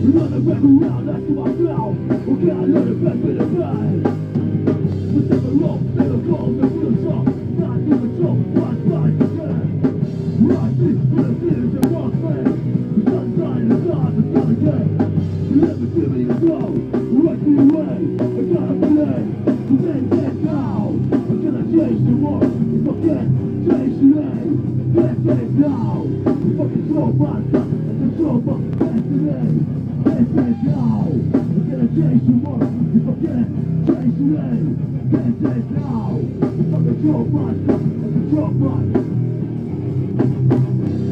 Another record round, that's to myself. Okay, I know the best way to play. We're stepping low, never call, no real talk. Not in control, watch by the dead. Right, see, where the feelings and wrong things. The sun's shining, the stars are coming again. You never give me a go, right to your way. I gotta believe, the then get down. I'm gonna change the world, if I can change the name. Let's get now. If I control myself, and control my destiny. Let's get now. I'm gonna change the world, if I can change the name. Let's get now. If I control myself, and control my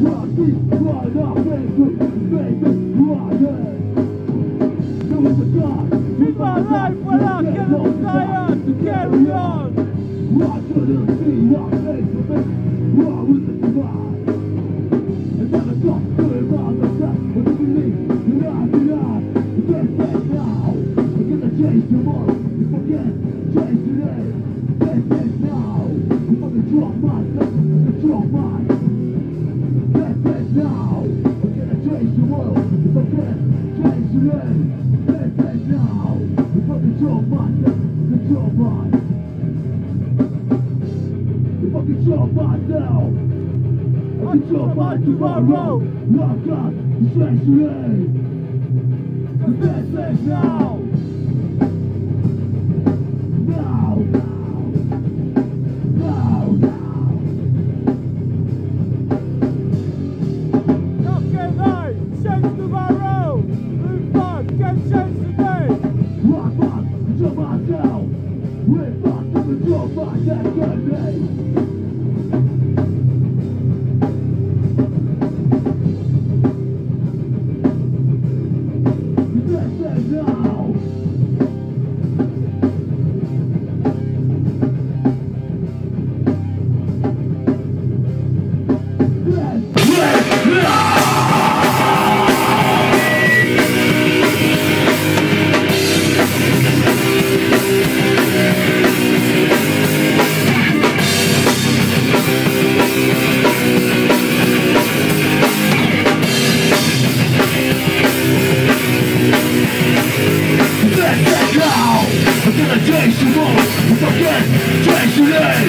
rock beat, right up, baby, right. There was a God. Keep my life while I get inspired to carry on. Right to the sea, our face to face, right with the divine. And never stop doing all the stuff, what do we need? You're not denied, you can't say now. I'm gonna change tomorrow, if I can change today. Can't say now, if I control myself, control mine. Can't say now, I'm gonna change tomorrow, if I can change today. Can't say now, if I control myself, control mine. If I control myself, I control my tomorrow. Lock up, change today. The best thing now. Now. Okay, right, change tomorrow. Move on, get change today. Rock on, control myself. We're on to control my destiny. Change tomorrow, if I can change today.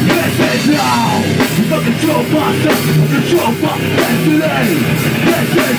Let's say now, if I control myself, I control my destiny. Let's say